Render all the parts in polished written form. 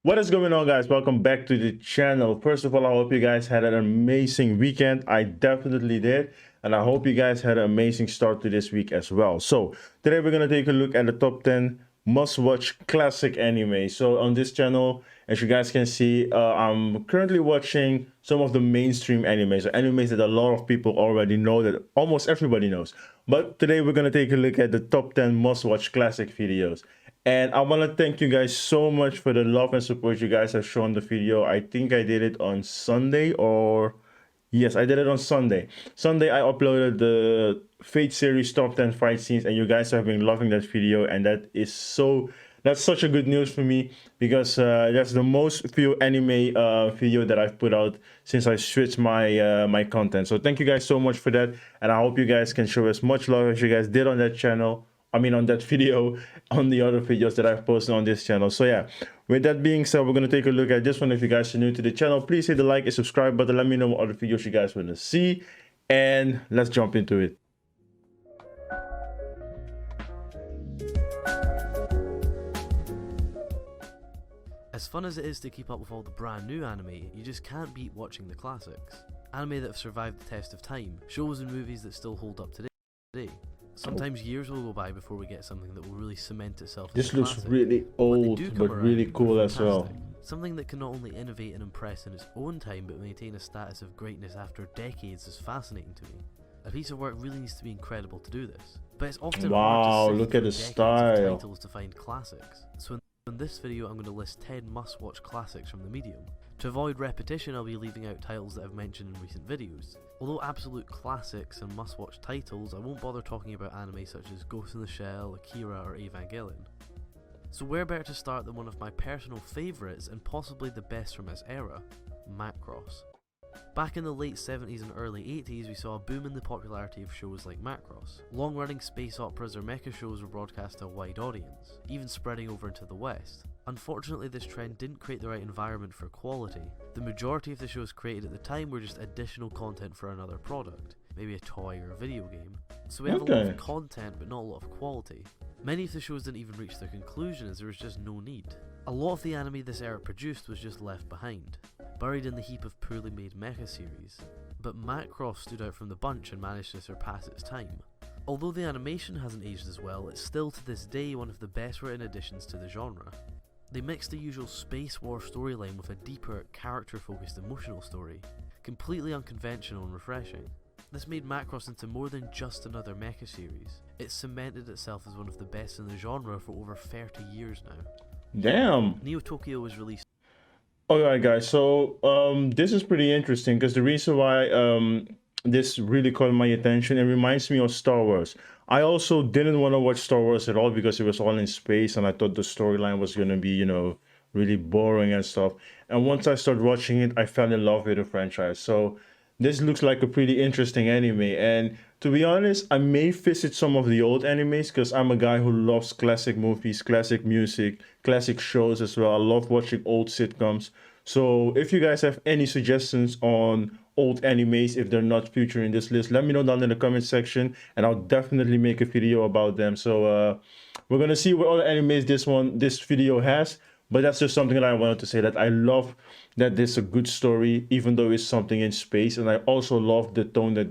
What is going on, guys? Welcome back to the channel. First of all, I hope you guys had an amazing weekend. I definitely did, and I hope you guys had an amazing start to this week as well. So today we're gonna take a look at the top 10 must-watch classic anime. So on this channel, as you guys can see, I'm currently watching some of the mainstream animes, or animes that a lot of people already know, that almost everybody knows. But today we're gonna take a look at the top 10 must-watch classic videos. And I want to thank you guys so much for the love and support you guys have shown the video. I think I did it on Sunday, or yes, I did it on Sunday. Sunday I uploaded the Fate series top 10 fight scenes, and you guys have been loving that video, and that's such a good news for me, because that's the most view anime video that I've put out since I switched my my content. So thank you guys so much for that, and I hope you guys can show as much love as you guys did on that channel. I mean, on that video, on the other videos that I've posted on this channel. So yeah, with that being said, we're going to take a look at this one. If you guys are new to the channel, please hit the like and subscribe button. Let me know what other videos you guys want to see. And let's jump into it. As fun as it is to keep up with all the brand new anime, you just can't beat watching the classics. Anime that have survived the test of time, shows and movies that still hold up today. Sometimes years will go by before we get something that will really cement itself as This a looks classic. really old, but really cool as well. Something that can not only innovate and impress in its own time, but maintain a status of greatness after decades is fascinating to me. A piece of work really needs to be incredible to do this, but it's often hard to sift look at the through decades of style. titles to find classics. So in this video I'm going to list 10 must-watch classics from the medium. To avoid repetition, I'll be leaving out titles that I've mentioned in recent videos. Although absolute classics and must-watch titles, I won't bother talking about anime such as Ghost in the Shell, Akira or Evangelion. So where better to start than one of my personal favourites and possibly the best from its era, Macross. Back in the late 70s and early 80s, we saw a boom in the popularity of shows like Macross. Long-running space operas or mecha shows were broadcast to a wide audience, even spreading over into the West. Unfortunately, this trend didn't create the right environment for quality. The majority of the shows created at the time were just additional content for another product, maybe a toy or a video game. So we have a lot of content but not a lot of quality. Many of the shows didn't even reach their conclusion as there was just no need. A lot of the anime this era produced was just left behind, buried in the heap of poorly made mecha series. But Macross stood out from the bunch and managed to surpass its time. Although the animation hasn't aged as well, it's still to this day one of the best written additions to the genre. They mixed the usual space war storyline with a deeper, character-focused emotional story, completely unconventional and refreshing. This made Macross into more than just another mecha series. It cemented itself as one of the best in the genre for over 30 years now. Damn. Neo Tokyo was released. Alright guys, so this is pretty interesting, because the reason why this really caught my attention, it reminds me of Star Wars. I also didn't want to watch Star Wars at all because it was all in space, and I thought the storyline was going to be, you know, really boring and stuff. And once I started watching it, I fell in love with the franchise. So this looks like a pretty interesting anime, and to be honest, I may visit some of the old animes because I'm a guy who loves classic movies, classic music, classic shows as well. I love watching old sitcoms. So if you guys have any suggestions on old animes, if they're not featured in this list, let me know down in the comment section, and I'll definitely make a video about them. So we're gonna see what other animes this video has. But that's just something that I wanted to say, that I love that there's a good story, even though it's something in space. And I also love the tone that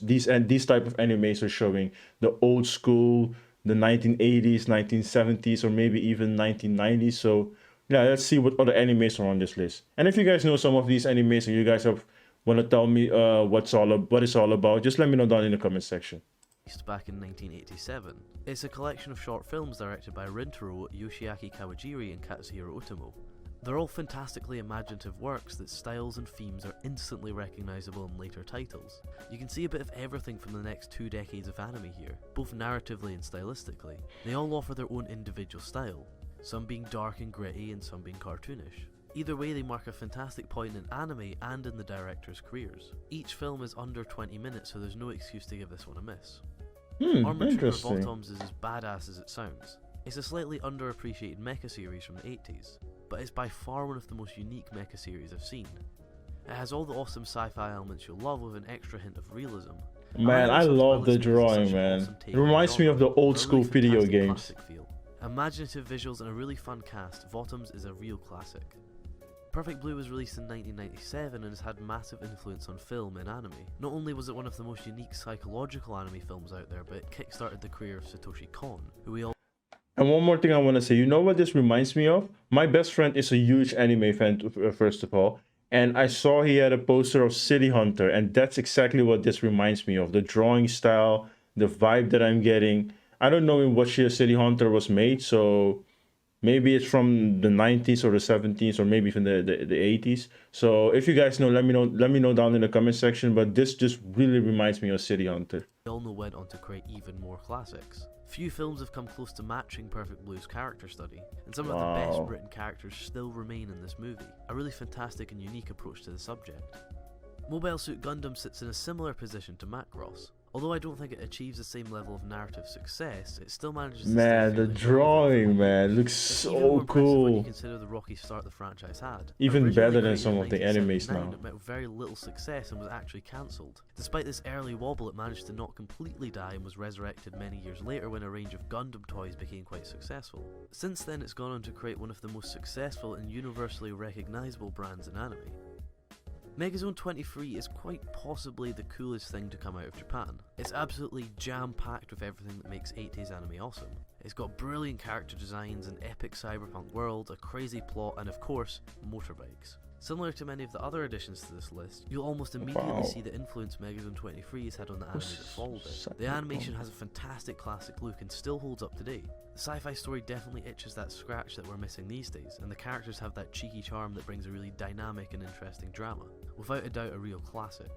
these type of animes are showing. The old school, the 1980s, 1970s, or maybe even 1990s. So yeah, let's see what other animes are on this list. And if you guys know some of these animes and you guys want to tell me what it's all about, just let me know down in the comment section. Back in 1987. It's a collection of short films directed by Rintaro, Yoshiaki Kawajiri and Katsuhiro Otomo. They're all fantastically imaginative works that styles and themes are instantly recognisable in later titles. You can see a bit of everything from the next 2 decades of anime here, both narratively and stylistically. They all offer their own individual style, some being dark and gritty and some being cartoonish. Either way, they mark a fantastic point in anime and in the directors' careers. Each film is under 20 minutes, so there's no excuse to give this one a miss. Armature of Automs is as badass as it sounds. It's a slightly underappreciated mecha series from the 80s, but it's by far one of the most unique mecha series I've seen. It has all the awesome sci-fi elements you'll love with an extra hint of realism. Man, I love the drawing, man. It reminds me of the old school video games. Imaginative visuals and a really fun cast, Bottoms is a real classic. Perfect Blue was released in 1997 and has had massive influence on film and anime. Not only was it one of the most unique psychological anime films out there, but it kickstarted the career of Satoshi Kon, who we all. And one more thing I want to say, you know what this reminds me of? My best friend is a huge anime fan, first of all. And I saw he had a poster of City Hunter, and that's exactly what this reminds me of. The drawing style, the vibe that I'm getting. I don't know in what year City Hunter was made, so maybe it's from the 90s or the 70s or maybe from the 80s. So if you guys know, let me know down in the comment section, but this just really reminds me of City Hunter. We all know went on to create even more classics. Few films have come close to matching Perfect Blue's character study, and some of the best written characters still remain in this movie. A really fantastic and unique approach to the subject. Mobile Suit Gundam sits in a similar position to Macross. Although I don't think it achieves the same level of narrative success, it still manages to Man, the drawing, man, looks so cool. When you consider the rocky start the franchise had. Even Originally better than created some in of the animes 1979, now. It met very little success and was actually cancelled. Despite this early wobble, it managed to not completely die and was resurrected many years later when a range of Gundam toys became quite successful. Since then, it's gone on to create one of the most successful and universally recognisable brands in anime. Megazone 23 is quite possibly the coolest thing to come out of Japan. It's absolutely jam-packed with everything that makes 80s anime awesome. It's got brilliant character designs, an epic cyberpunk world, a crazy plot, and of course, motorbikes. Similar to many of the other additions to this list, you'll almost immediately see the influence Megazone 23 has had on the anime that followed it. The animation has a fantastic classic look and still holds up today. The sci-fi story definitely itches that scratch that we're missing these days, and the characters have that cheeky charm that brings a really dynamic and interesting drama. Without a doubt, a real classic.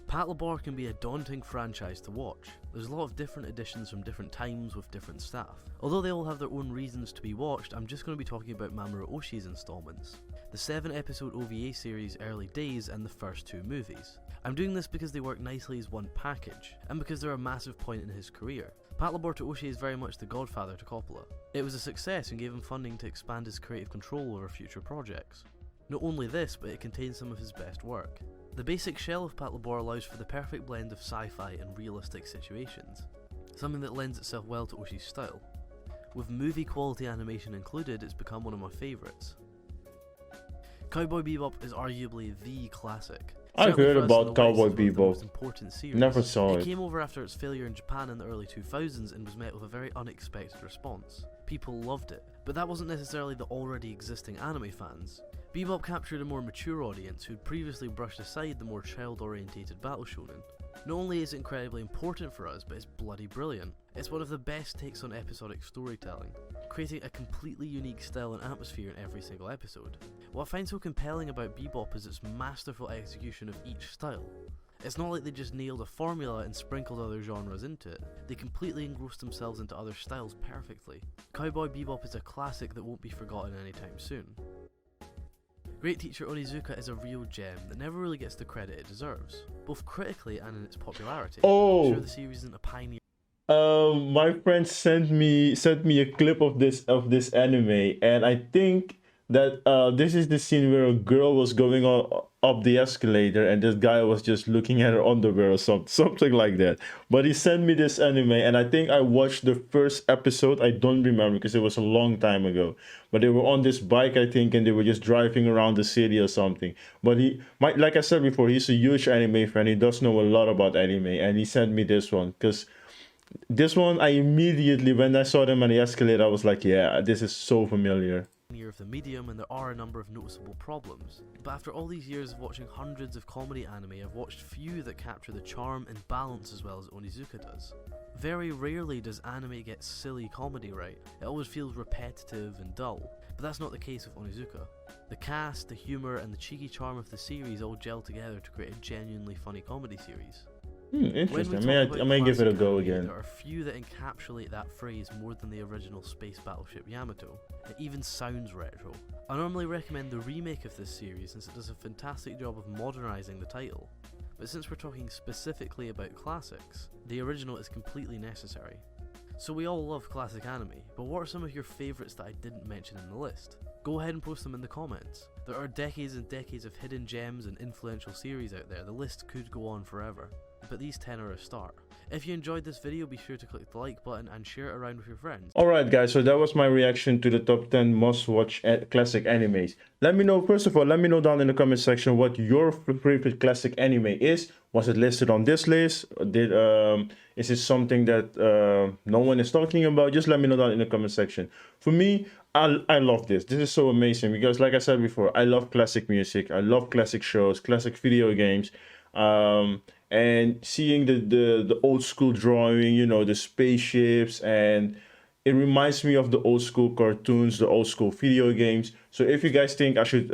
Patlabor can be a daunting franchise to watch. There's a lot of different editions from different times with different staff. Although they all have their own reasons to be watched, I'm just going to be talking about Mamoru Oshii's installments. The 7-episode OVA series Early Days and the first 2 movies. I'm doing this because they work nicely as one package, and because they're a massive point in his career. Patlabor to Oshii is very much the godfather to Coppola. It was a success and gave him funding to expand his creative control over future projects. Not only this, but it contains some of his best work. The basic shell of Patlabor allows for the perfect blend of sci-fi and realistic situations, something that lends itself well to Oshii's style. With movie quality animation included, it's become one of my favourites. Cowboy Bebop is arguably the classic. I've heard about Cowboy Bebop. Never saw it. It came over after its failure in Japan in the early 2000s and was met with a very unexpected response. People loved it, but that wasn't necessarily the already existing anime fans. Bebop captured a more mature audience who'd previously brushed aside the more child-orientated battle shonen. Not only is it incredibly important for us, but it's bloody brilliant. It's one of the best takes on episodic storytelling, creating a completely unique style and atmosphere in every single episode. What I find so compelling about Bebop is its masterful execution of each style. It's not like they just nailed a formula and sprinkled other genres into it. They completely engrossed themselves into other styles perfectly. Cowboy Bebop is a classic that won't be forgotten anytime soon. Great Teacher Onizuka is a real gem that never really gets the credit it deserves, both critically and in its popularity. I'm sure the series isn't a pioneer. My friend sent me a clip of this anime, and I think that this is the scene where a girl was going up the escalator and this guy was just looking at her underwear or something like that. But he sent me this anime, and I think I watched the first episode. I don't remember because it was a long time ago. But they were on this bike, I think, and they were just driving around the city or something. But like I said before, he's a huge anime fan. He does know a lot about anime, and he sent me this one because this one, I immediately, when I saw them on the escalator, I was like, yeah, this is so familiar. Of the medium, and there are a number of noticeable problems. But after all these years of watching hundreds of comedy anime, I've watched few that capture the charm and balance as well as Onizuka does. Very rarely does anime get silly comedy right. It always feels repetitive and dull, but that's not the case with Onizuka. The cast, the humour, and the cheeky charm of the series all gel together to create a genuinely funny comedy series. Interesting. I may give it a go again. There are few that encapsulate that phrase more than the original space battleship Yamato. It even sounds retro. I normally recommend the remake of this series since it does a fantastic job of modernising the title. But since we're talking specifically about classics, the original is completely necessary. So we all love classic anime, but what are some of your favourites that I didn't mention in the list? Go ahead and post them in the comments. There are decades and decades of hidden gems and influential series out there. The list could go on forever. but these 10 are a start. If you enjoyed this video, be sure to click the like button and share it around with your friends. Alright guys, so that was my reaction to the top 10 must-watch classic animes. Let me know, first of all, let me know down in the comment section what your favorite classic anime is. Was it listed on this list? Is it something that no one is talking about? Just let me know down in the comment section. For me, I love this. This is so amazing because, like I said before, I love classic music. I love classic shows, classic video games. And seeing the old school drawing, you know, the spaceships, and it reminds me of the old school cartoons, the old school video games. So if you guys think I should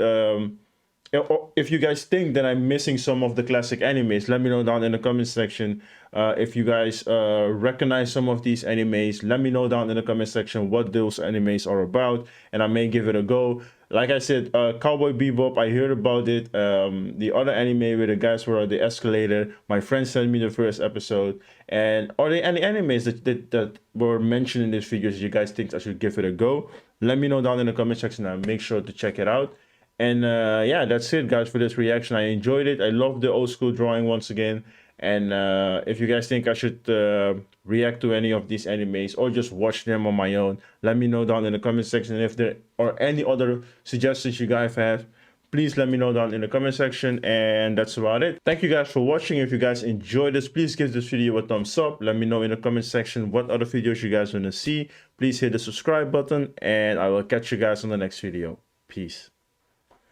if you guys think that I'm missing some of the classic animes, let me know down in the comment section. If you guys recognize some of these animes, let me know down in the comment section what those animes are about, and I may give it a go. Like I said, Cowboy Bebop, I heard about it. The other anime where the guys were on the escalator, my friend sent me the first episode. And are there any animes that were mentioned in these figures you guys think I should give it a go? Let me know down in the comment section and make sure to check it out. And yeah, that's it guys for this reaction. I enjoyed it. I love the old school drawing once again. And if you guys think I should react to any of these animes or just watch them on my own, let me know down in the comment section. And if there are any other suggestions you guys have, please let me know down in the comment section. And that's about it. Thank you guys for watching. If you guys enjoyed this, please give this video a thumbs up. Let me know in the comment section what other videos you guys want to see. Please hit the subscribe button, and I will catch you guys on the next video. Peace.